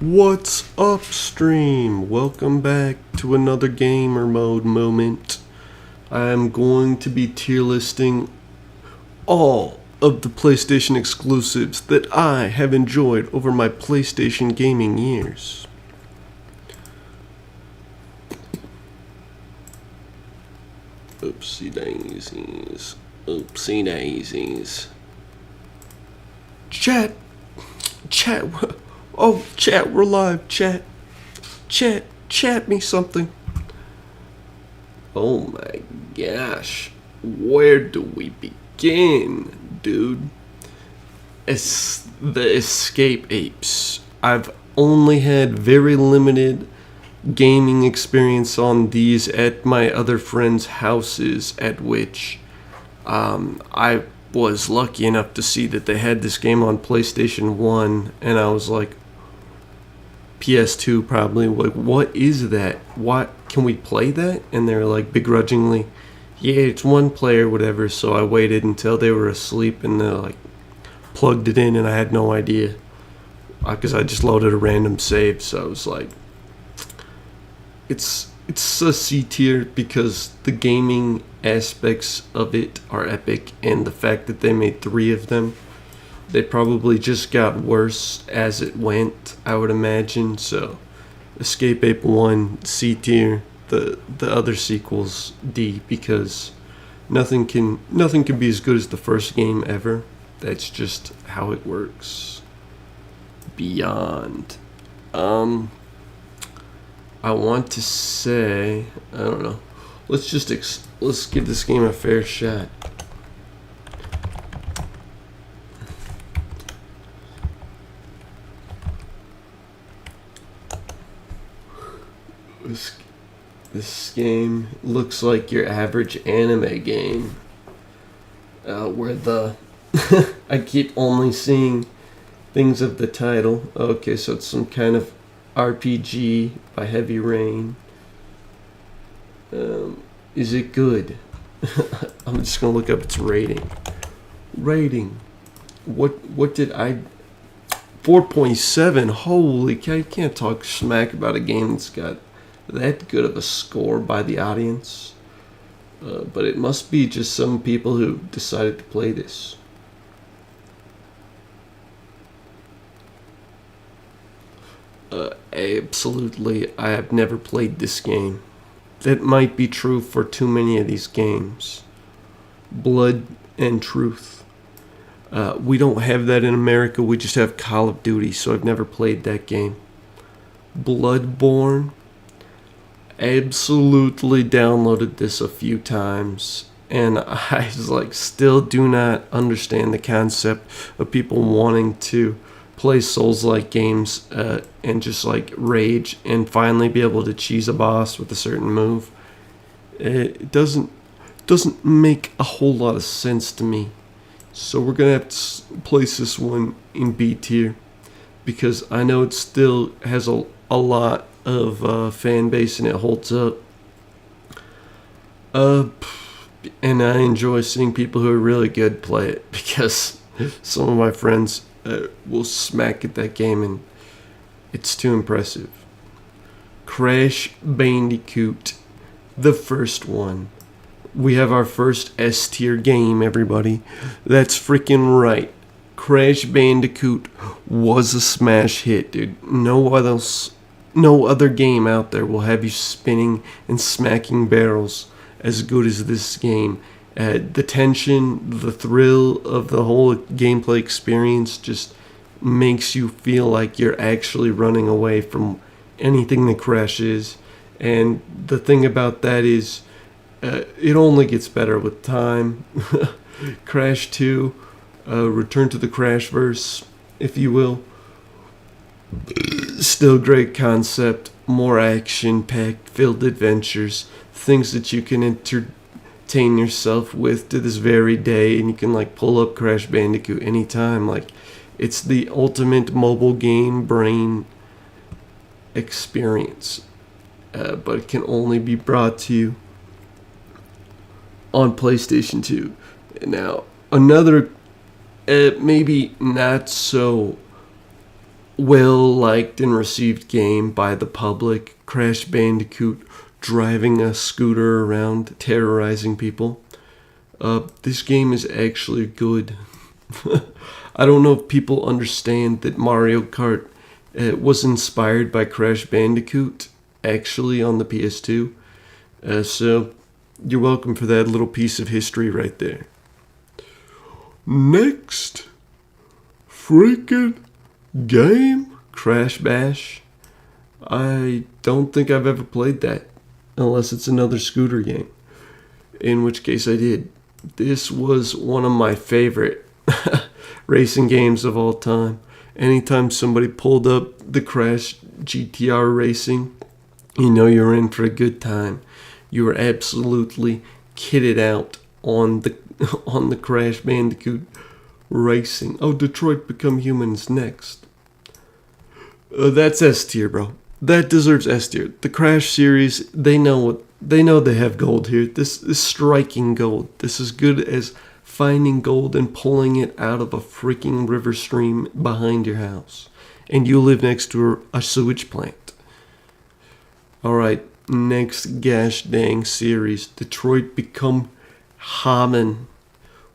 What's up, stream? Welcome back to another gamer mode moment. I am going to be tier listing all of the PlayStation exclusives that I have enjoyed over my PlayStation gaming years. Oopsie daisies. Oopsie daisies. Chat. Oh, chat, we're live. Chat me something. Oh my gosh. Where do we begin, dude? It's the Escape Apes. I've only had very limited gaming experience on these at my other friends' houses, at which I was lucky enough to see that they had this game on PlayStation 1, and I was like, PS2 probably, like, what is that? What, can we play that? And they're like begrudgingly, yeah, it's one player, whatever. So I waited until they were asleep and they like plugged it in, and I had no idea because I just loaded a random save. So I was like, it's a C tier because the gaming aspects of it are epic, and the fact that they made 3 of them, they probably just got worse as it went, I would imagine. So Escape Ape 1 C tier, the other sequels D, because nothing can be as good as the first game ever. That's just how it works. Beyond. I want to say, I don't know. Let's give this game a fair shot. This game looks like your average anime game, where the I keep only seeing things of the title. Okay, so it's some kind of RPG by Heavy Rain. Is it good? I'm just gonna look up its rating. What did I? 4.7. Holy cow! You can't talk smack about a game that's got that good of a score by the audience. But it must be just some people who decided to play this. Absolutely, I have never played this game. That might be true for too many of these games. Blood and Truth. We don't have that in America, we just have Call of Duty, so I've never played that game. Bloodborne. Absolutely downloaded this a few times, and I still do not understand the concept of people wanting to play Souls-like games and just like rage and finally be able to cheese a boss with a certain move. It doesn't make a whole lot of sense to me. So we're gonna have to place this one in B tier because I know it still has a lot of fan base and it holds up. And I enjoy seeing people who are really good play it because some of my friends will smack at that game and it's too impressive. Crash Bandicoot, the first one. We have our first S tier game, everybody. That's freaking right. Crash Bandicoot was a smash hit, dude. No other game out there will have you spinning and smacking barrels as good as this game. The tension, the thrill of the whole gameplay experience just makes you feel like you're actually running away from anything that Crash is. And the thing about that is, it only gets better with time. Crash 2, Return to the Crashverse, if you will. Still great concept, more action-packed, filled adventures, things that you can entertain yourself with to this very day, and you can like pull up Crash Bandicoot anytime. Like, it's the ultimate mobile game brain experience, but it can only be brought to you on PlayStation 2. Now, another maybe not so well liked and received game by the public. Crash Bandicoot driving a scooter around, terrorizing people. This game is actually good. I don't know if people understand that Mario Kart was inspired by Crash Bandicoot, actually, on the PS2. So, you're welcome for that little piece of history right there. Next freaking game, Crash Bash. I don't think I've ever played that, unless it's another scooter game, in which case I did. This was one of my favorite racing games of all time. Anytime somebody pulled up the Crash GTR Racing, you know you're in for a good time. You were absolutely kitted out on the on the Crash Bandicoot Racing. Oh, Detroit Become Humans next. That's S tier, bro. That deserves S tier. The Crash series, they know they have gold here. This is striking gold. This is good as finding gold and pulling it out of a freaking river stream behind your house. And you live next to a sewage plant. Alright, next gosh dang series. Detroit Become Human.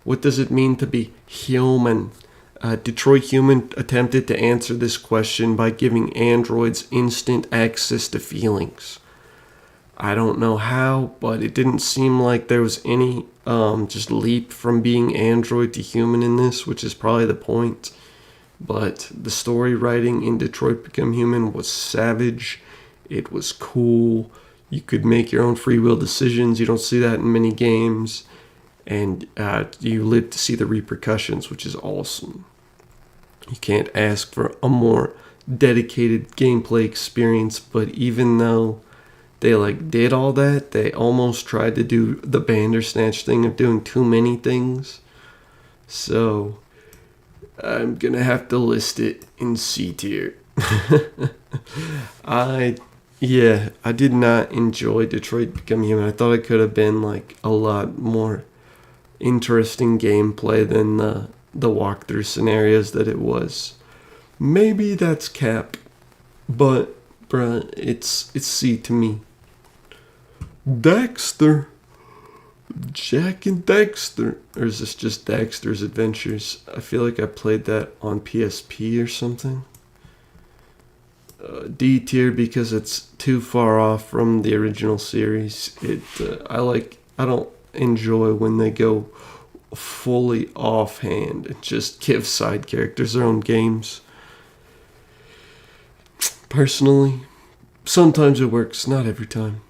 What does it mean to be human? Detroit Human attempted to answer this question by giving androids instant access to feelings. I don't know how, but it didn't seem like there was any just leap from being android to human in this, which is probably the point. But the story writing in Detroit Become Human was savage. It was cool. You could make your own free will decisions. You don't see that in many games. And you live to see the repercussions, which is awesome. You can't ask for a more dedicated gameplay experience, but even though they did all that, they almost tried to do the Bandersnatch thing of doing too many things. So I'm gonna have to list it in C tier. I did not enjoy Detroit Become Human. I thought it could have been a lot more interesting gameplay than the walkthrough scenarios that it was. Maybe that's cap, but bruh, it's C to me. Dexter. Jack and Dexter. Or is this just Dexter's Adventures? I feel like I played that on PSP or something. D tier because it's too far off from the original series. I don't enjoy when they go fully offhand and just give side characters their own games. Personally, sometimes it works, not every time.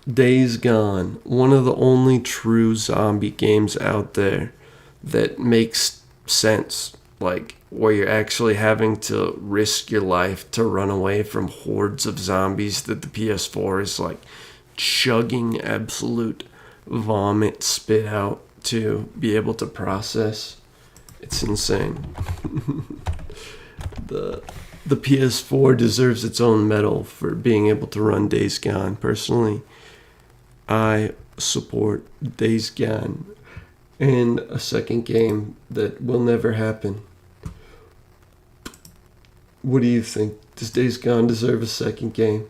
Days Gone, one of the only true zombie games out there that makes sense, where you're actually having to risk your life to run away from hordes of zombies that the PS4 is chugging absolute vomit spit out to be able to process. It's insane. The PS4 deserves its own medal for being able to run Days Gone. Personally, I support Days Gone and a second game that will never happen. What do you think? Does Days Gone deserve a second game?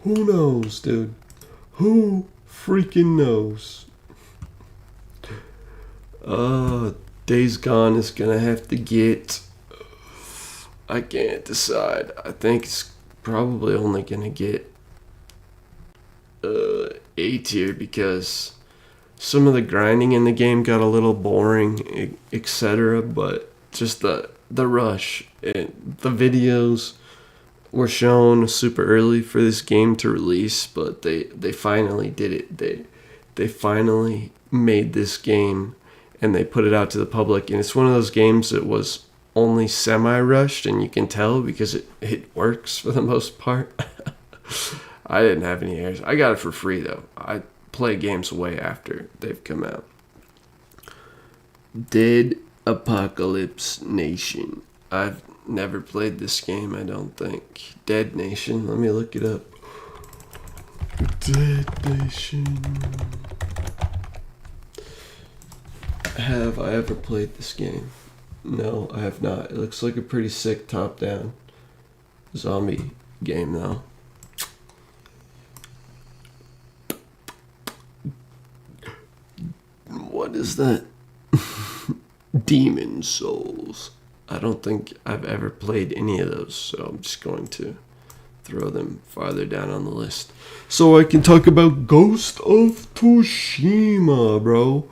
Who knows, dude? Who freaking knows? Days Gone is gonna have to get... I can't decide. I think it's probably only gonna get A tier because some of the grinding in the game got a little boring, etc. But just the rush. The videos were shown super early for this game to release, but they finally did it. They finally made this game and they put it out to the public. And it's one of those games that was only semi-rushed, and you can tell because it works for the most part. I didn't have any errors. I got it for free though. I play games way after they've come out. Dead Apocalypse Nation. I've never played this game, I don't think. Dead Nation. Let me look it up. Dead Nation. Have I ever played this game? No, I have not. It looks like a pretty sick top-down zombie game, though. What is that? Demon Souls. I don't think I've ever played any of those, so I'm just going to throw them farther down on the list. So I can talk about Ghost of Tsushima, bro.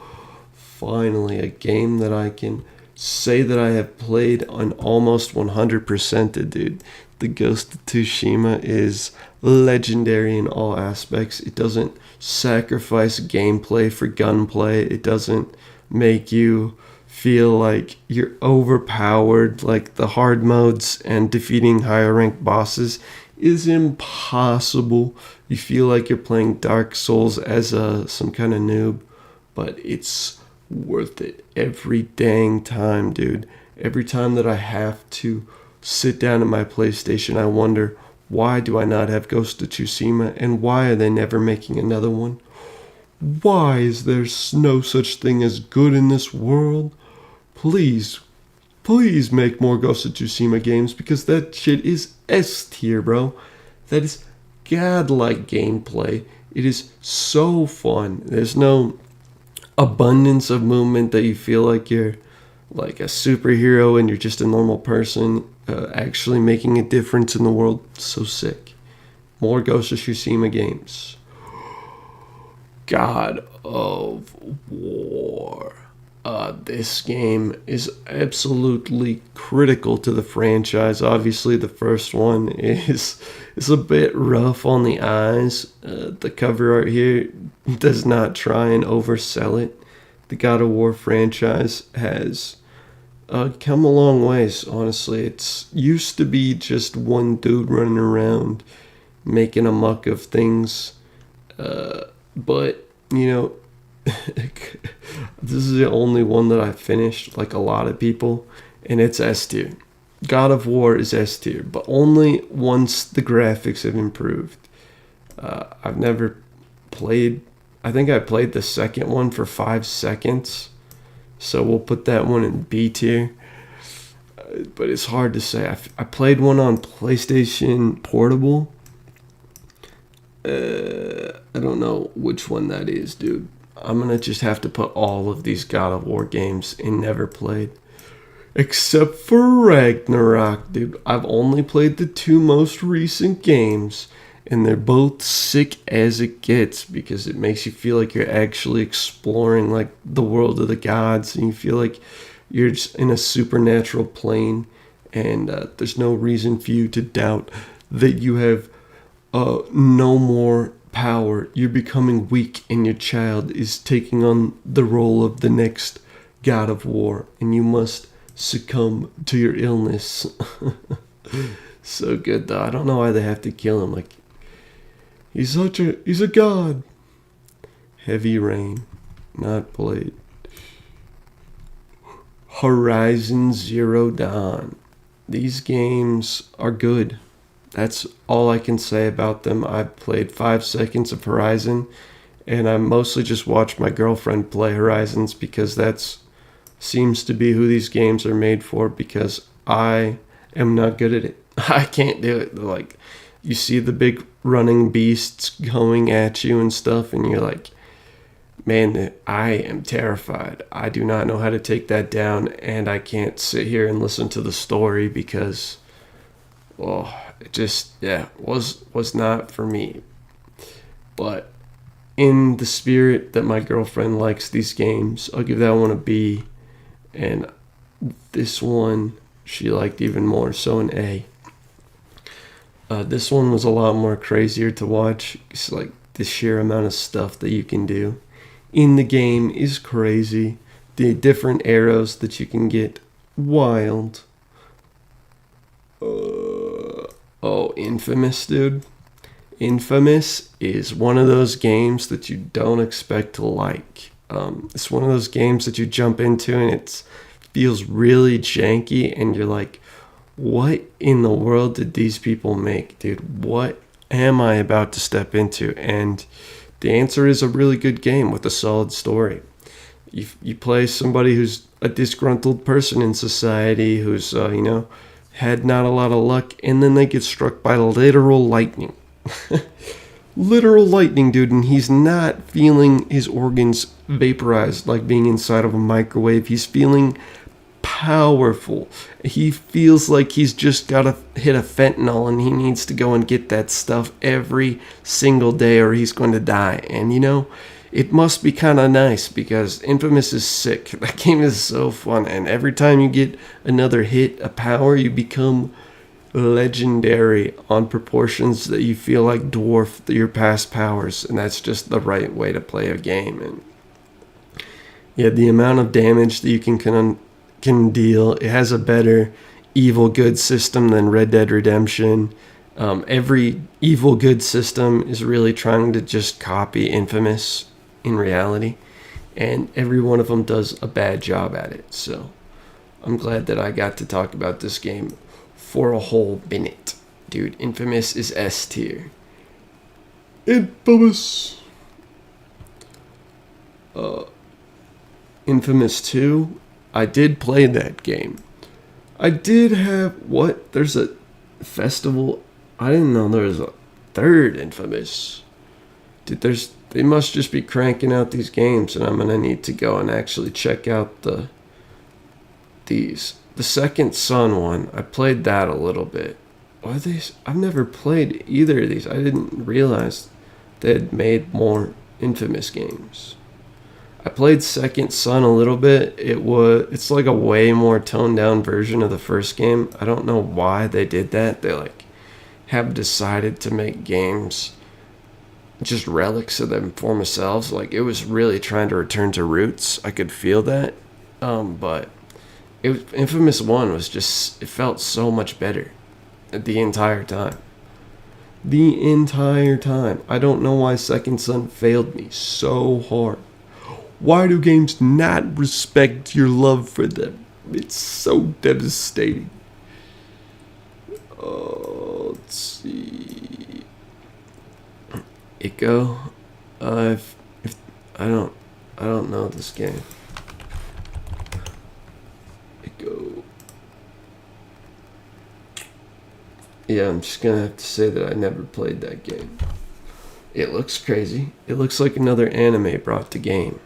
Finally, a game that I can say that I have played on almost 100%, dude. The Ghost of Tsushima is legendary in all aspects. It doesn't sacrifice gameplay for gunplay. It doesn't make you feel like you're overpowered. Like the hard modes and defeating higher ranked bosses is impossible. You feel like you're playing Dark Souls as some kind of noob, but it's worth it every dang time, dude. Every time that I have to sit down at my PlayStation, I wonder, why do I not have Ghost of Tsushima, and why are they never making another one? Why is there no such thing as good in this world? Please, please make more Ghost of Tsushima games, because that shit is S tier, bro. That is godlike gameplay. It is so fun. There's no abundance of movement that you feel like you're like a superhero and you're just a normal person actually making a difference in the world. So sick. More Ghost of Tsushima games. God of War. This game is absolutely critical to the franchise. Obviously, the first one is a bit rough on the eyes. The cover art here does not try and oversell it. The God of War franchise has come a long ways, honestly. It's used to be just one dude running around making a muck of things. But, you know, this is the only one that I finished, like a lot of people, and it's S tier. God of War is S tier, but only once the graphics have improved. I've never played, I think I played the second one for 5 seconds, so we'll put that one in B tier. But it's hard to say. I played one on PlayStation Portable. I don't know which one that is, dude. I'm gonna just have to put all of these God of War games in never played. Except for Ragnarok, dude. I've only played the 2 most recent games, and they're both sick as it gets, because it makes you feel like you're actually exploring like the world of the gods, and you feel like you're just in a supernatural plane, and there's no reason for you to doubt that you have no more power. You're becoming weak, and your child is taking on the role of the next God of War, and you must succumb to your illness. So good, though. I don't know why they have to kill him. Like, he's a god. Heavy Rain, not played. Horizon Zero Dawn. These games are good. That's all I can say about them. I've played 5 seconds of Horizon, and I mostly just watch my girlfriend play Horizons, because that's seems to be who these games are made for, because I am not good at it. I can't do it. Like, you see the big running beasts going at you and stuff, and you're like, man, I am terrified. I do not know how to take that down, and I can't sit here and listen to the story, because, well, it just, yeah, was not for me. But in the spirit that my girlfriend likes these games, I'll give that one a B. And this one she liked even more, so an A. This one was a lot more crazier to watch. It's like the sheer amount of stuff that you can do in the game is crazy. The different arrows that you can get, wild. Oh, Infamous, dude. Infamous is one of those games that you don't expect to like. It's one of those games that you jump into and it feels really janky, and you're like, what in the world did these people make, dude? What am I about to step into? And the answer is a really good game with a solid story. You play somebody who's a disgruntled person in society who's, had not a lot of luck, and then they get struck by literal lightning. Literal lightning, dude, and he's not feeling his organs vaporized like being inside of a microwave. He's feeling powerful. He feels like he's just got to hit a fentanyl and he needs to go and get that stuff every single day or he's going to die. And it must be kind of nice because Infamous is sick. That game is so fun, and every time you get another hit of power, you become legendary on proportions that you feel like dwarf your past powers, and that's just the right way to play a game. And yeah, the amount of damage that you can deal, it has a better evil good system than Red Dead Redemption. Every evil good system is really trying to just copy Infamous in reality, and every one of them does a bad job at it. So I'm glad that I got to talk about this game for a whole minute. Dude, Infamous is S tier. Infamous. Infamous 2, I did play that game. I did have, there's a festival. I didn't know there was a third Infamous. Dude, they must just be cranking out these games, and I'm gonna need to go and actually check out these. The Second Son one, I played that a little bit. I've never played either of these. I didn't realize they had made more Infamous games. I played Second Son a little bit. It's like a way more toned down version of the first game. I don't know why they did that. They have decided to make games just relics of them for themselves. It was really trying to return to roots. I could feel that. But Infamous 1 was just, it felt so much better the entire time. The entire time. I don't know why Second Son failed me so hard. Why do games not respect your love for them? It's so devastating. Let's see. Ico. If I don't know this game. Ico. Yeah, I'm just gonna have to say that I never played that game. It looks crazy. It looks like another anime brought to game.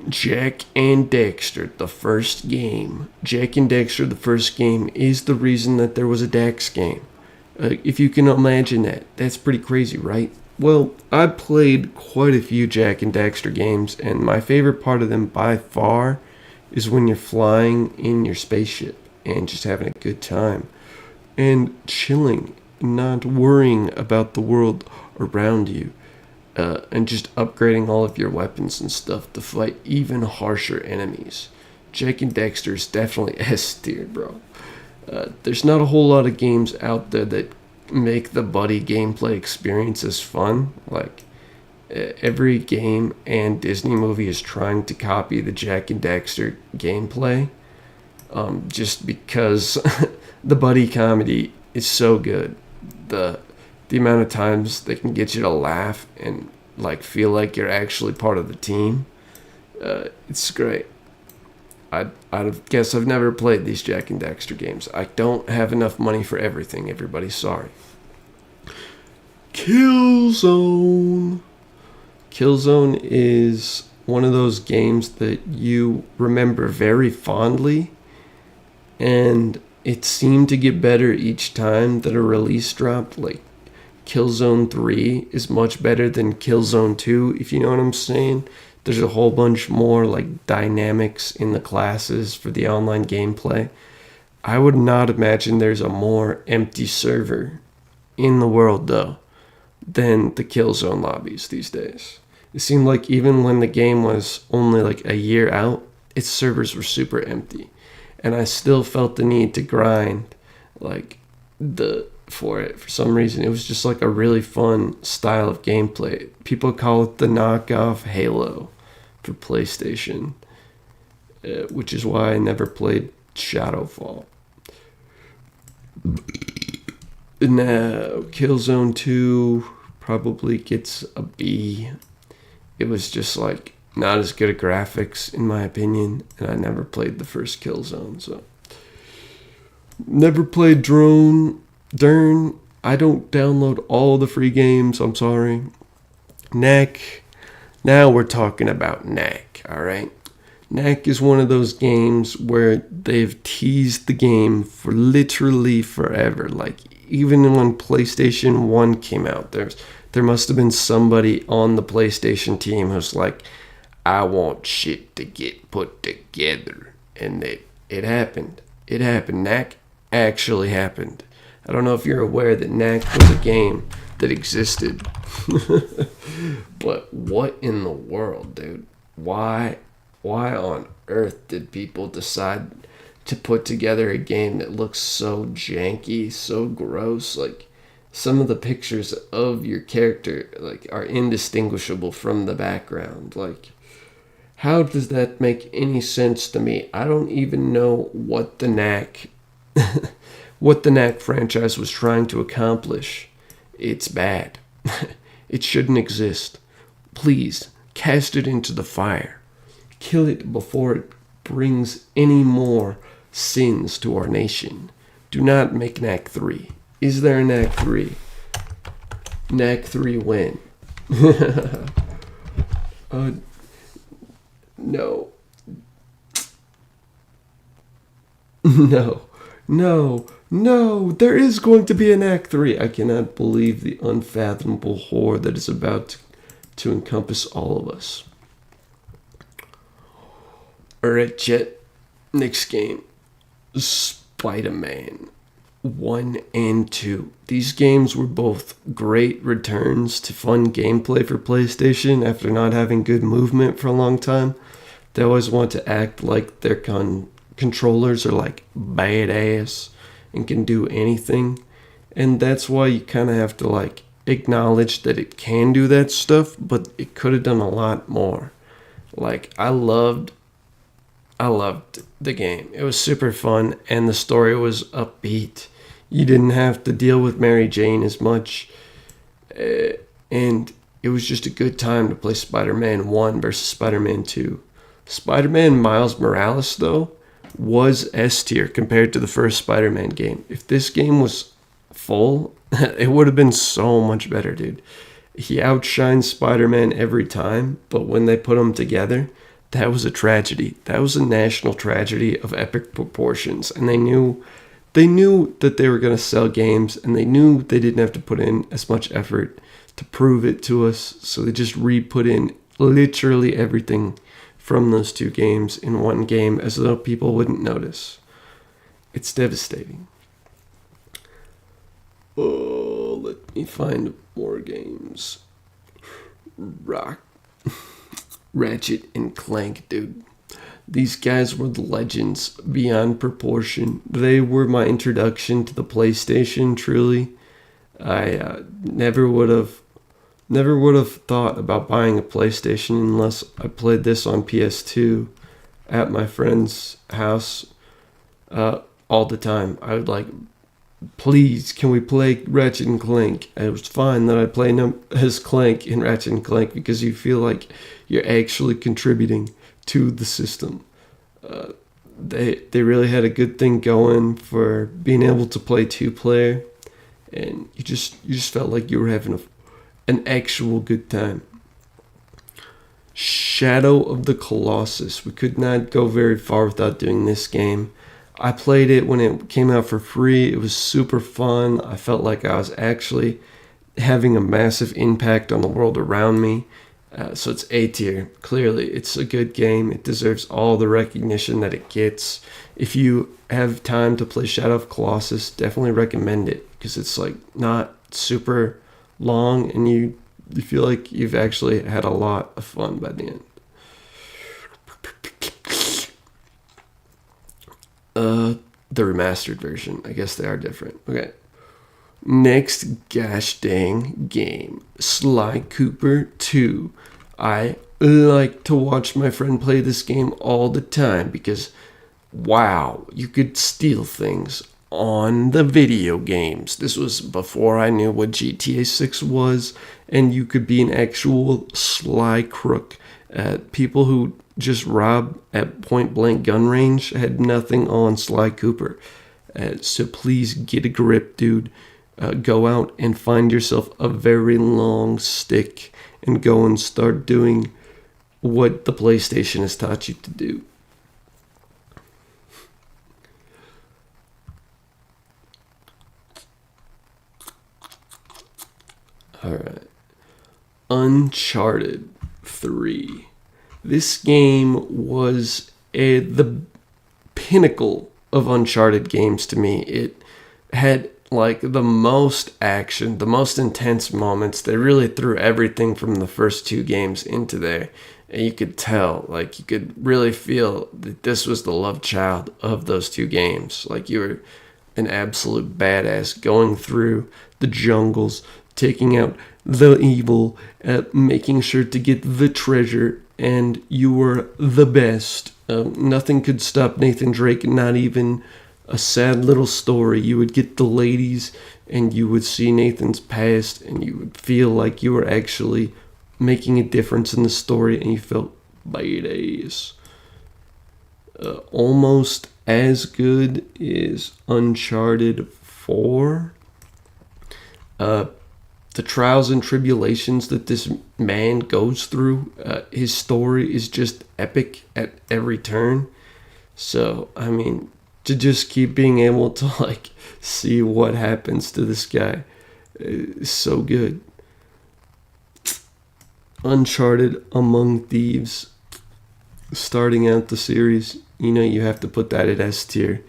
Jak and Daxter, the first game. Jak and Daxter, the first game, is the reason that there was a Dax game. If you can imagine that, that's pretty crazy, right? Well, I played quite a few Jak and Daxter games, and my favorite part of them by far is when you're flying in your spaceship and just having a good time and chilling, not worrying about the world around you. And just upgrading all of your weapons and stuff to fight even harsher enemies. Jak and Daxter is definitely S tier, bro. There's not a whole lot of games out there that make the buddy gameplay experience as fun. Every game and Disney movie is trying to copy the Jak and Daxter gameplay. Just because the buddy comedy is so good. The amount of times they can get you to laugh and feel like you're actually part of the team, it's great. I guess I've never played these Jak and Daxter games. I don't have enough money for everything, everybody. Sorry. Killzone. Killzone is one of those games that you remember very fondly, and it seemed to get better each time that a release dropped. Killzone 3 is much better than Killzone 2, if you know what I'm saying. There's a whole bunch more dynamics in the classes for the online gameplay. I would not imagine there's a more empty server in the world, though, than the Killzone lobbies these days. It seemed like even when the game was only a year out, its servers were super empty. And I still felt the need to grind for it. For some reason, it was just a really fun style of gameplay. People call it the knockoff Halo for PlayStation, which is why I never played Shadowfall. Now, Killzone 2 probably gets a B. It was just not as good at graphics in my opinion, and I never played the first Killzone, so never played Dern. I don't download all the free games, I'm sorry. Knack. Now we're talking about Knack, alright? Knack is one of those games where they've teased the game for literally forever. Like, even when PlayStation 1 came out, there must have been somebody on the PlayStation team who's like, I want shit to get put together. And it happened. It happened. Knack actually happened. I don't know if you're aware that Knack was a game that existed. But what in the world, dude? Why on earth did people decide to put together a game that looks so janky, so gross? Like, some of the pictures of your character like are indistinguishable from the background. Like, how does that make any sense to me? I don't even know what the Knack franchise was trying to accomplish. It's bad. It shouldn't exist. Please, cast it into the fire. Kill it before it brings any more sins to our nation. Do not make Knack 3. Is there a Knack 3? Knack 3 when? No. No, there is going to be an Act 3. I cannot believe the unfathomable horror that is about to encompass all of us. Alright, Chet. Next game. Spider-Man 1 and 2. These games were both great returns to fun gameplay for PlayStation after not having good movement for a long time. They always want to act like their controllers are like badass and can do anything, and that's why you kind of have to like acknowledge that it can do that stuff, but it could have done a lot more. Like, I loved the game. It was super fun, and the story was upbeat. You didn't have to deal with Mary Jane as much, and it was just a good time to play Spider-Man 1 versus Spider-Man 2. Spider-Man Miles Morales, though, was S tier compared to the first Spider-Man game. If this game was full, it would have been so much better, dude. He outshines Spider-Man every time, but when they put them together, that was a tragedy. That was a national tragedy of epic proportions, and they knew that they were going to sell games, and they knew they didn't have to put in as much effort to prove it to us, so they just put in literally everything from those two games in one game as though people wouldn't notice. It's devastating. Oh, let me find more games. Ratchet and Clank, dude. These guys were the legends beyond proportion. They were my introduction to the PlayStation, truly. I never would have thought about buying a PlayStation unless I played this on PS2 at my friend's house all the time. I would like, please, can we play Ratchet and Clank? And it was fine that I play as Clank in Ratchet and Clank because you feel like you're actually contributing to the system. They really had a good thing going for being able to play 2-player, and you just felt like you were having an actual good time. Shadow of the Colossus. We could not go very far without doing this game. I played it when it came out for free. It was super fun. I felt like I was actually having a massive impact on the world around me. So it's A tier. Clearly, it's a good game. It deserves all the recognition that it gets. If you have time to play Shadow of Colossus, definitely recommend it because it's like not super long, and you feel like you've actually had a lot of fun by the end. The remastered version. I guess they are different. Okay. Next gosh dang game. Sly Cooper 2. I like to watch my friend play this game all the time because, wow, you could steal things on the video games. This was before I knew what GTA 6 was, and you could be an actual sly crook. People who just rob at point blank gun range had nothing on Sly Cooper. So please get a grip, dude. Go out and find yourself a very long stick and go and start doing what the PlayStation has taught you to do. Alright. Uncharted 3. This game was the pinnacle of Uncharted games to me. It had like the most action, the most intense moments. They really threw everything from the first two games into there. And you could tell, like you could really feel that this was the love child of those two games. Like you were an absolute badass going through the jungles, taking out the evil, making sure to get the treasure, and you were the best. Nothing could stop Nathan Drake, not even a sad little story. You would get the ladies, and you would see Nathan's past, and you would feel like you were actually making a difference in the story, and you felt badass. Almost as good is Uncharted 4. The trials and tribulations that this man goes through, his story is just epic at every turn. So, I mean, to just keep being able to, like, see what happens to this guy is so good. Uncharted Among Thieves, starting out the series, you know you have to put that at S tier.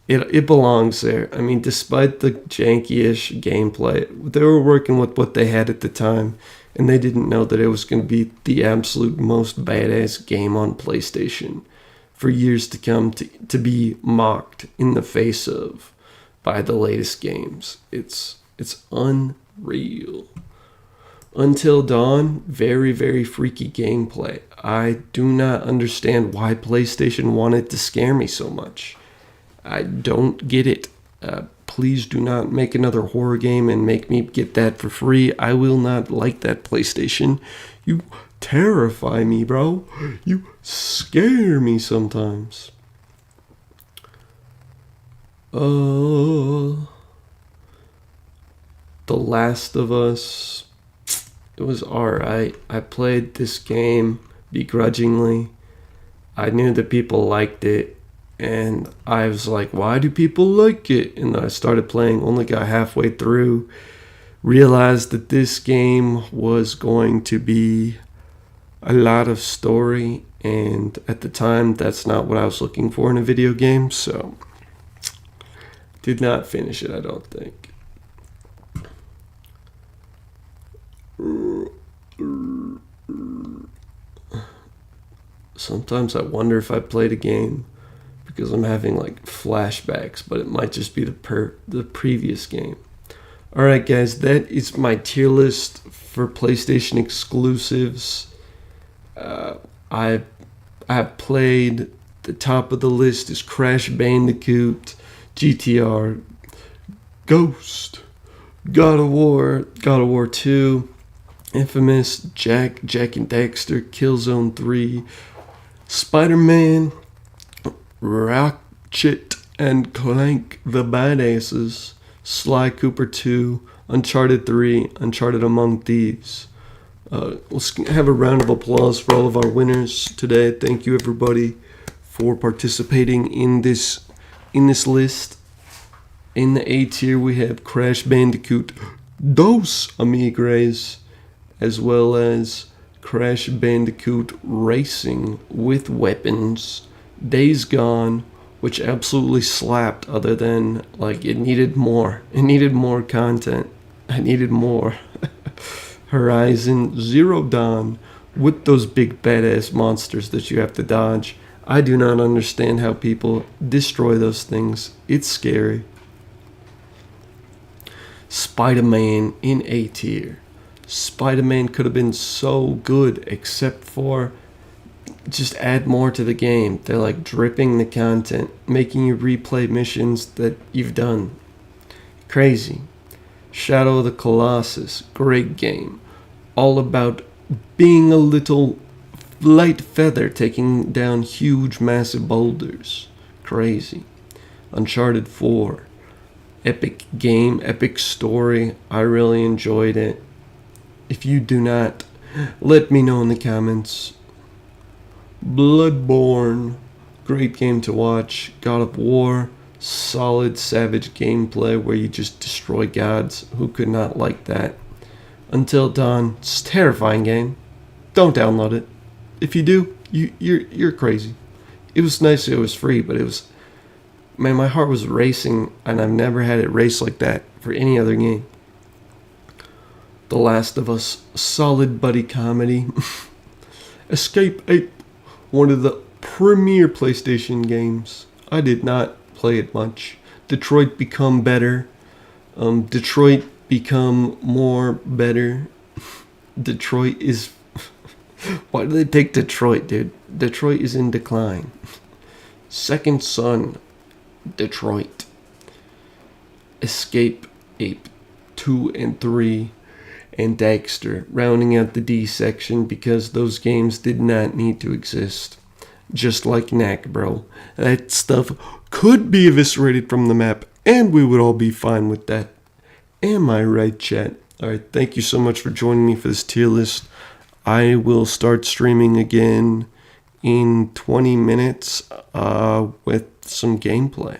It belongs there. I mean, despite the janky-ish gameplay, they were working with what they had at the time, and they didn't know that it was going to be the absolute most badass game on PlayStation for years to come, to be mocked in the face of by the latest games. It's unreal. Until Dawn, very, very freaky gameplay. I do not understand why PlayStation wanted to scare me so much. I don't get it. Please do not make another horror game and make me get that for free. I will not like that, PlayStation. You terrify me, bro. You scare me sometimes. The Last of Us. It was alright. I played this game begrudgingly. I knew that people liked it. And I was like, why do people like it? And I started playing, only got halfway through, realized that this game was going to be a lot of story. And at the time, that's not what I was looking for in a video game. So, did not finish it, I don't think. Sometimes I wonder if I played a game because I'm having like flashbacks, but it might just be the previous game. Alright guys, that is my tier list for PlayStation exclusives. I have played, the top of the list is Crash Bandicoot, GTR, Ghost, God of War 2, Infamous, Jak and Daxter, Killzone 3, Spider-Man, Ratchet and Clank the Badasses, Sly Cooper 2, Uncharted 3, Uncharted Among Thieves. Let's have a round of applause for all of our winners today. Thank you everybody for participating in this list. In the A tier we have Crash Bandicoot Dos Amigos, as well as Crash Bandicoot Racing with Weapons, Days Gone, which absolutely slapped, other than like it needed more content. I needed more. Horizon Zero Dawn, with those big badass monsters that you have to dodge. I do not understand how people destroy those things. It's scary. Spider-Man in A tier. Spider-Man could have been so good, except for just add more to the game. They're like dripping the content, making you replay missions that you've done. Crazy. Shadow of the Colossus, great game. All about being a little light feather taking down huge, massive boulders. Crazy. Uncharted 4, epic game, epic story. I really enjoyed it. If you do not, let me know in the comments. Bloodborne, great game to watch. God of War, solid savage gameplay where you just destroy gods. Who could not like that? Until Dawn, it's a terrifying game. Don't download it. If you do, you're crazy. It was nice that it was free, but it was, man, my heart was racing, and I've never had it race like that for any other game. The Last of Us, solid buddy comedy. Escape 8, one of the premier PlayStation games. I did not play it much. Detroit Become Better. Detroit Become More Better. Detroit is... Why do they pick Detroit, dude? Detroit is in decline. Second Son, Detroit. Escape Ape 2 and 3, and Dexter, rounding out the D section because those games did not need to exist. Just like Knack, bro. That stuff could be eviscerated from the map, and we would all be fine with that. Am I right, chat? Alright, thank you so much for joining me for this tier list. I will start streaming again in 20 minutes with some gameplay.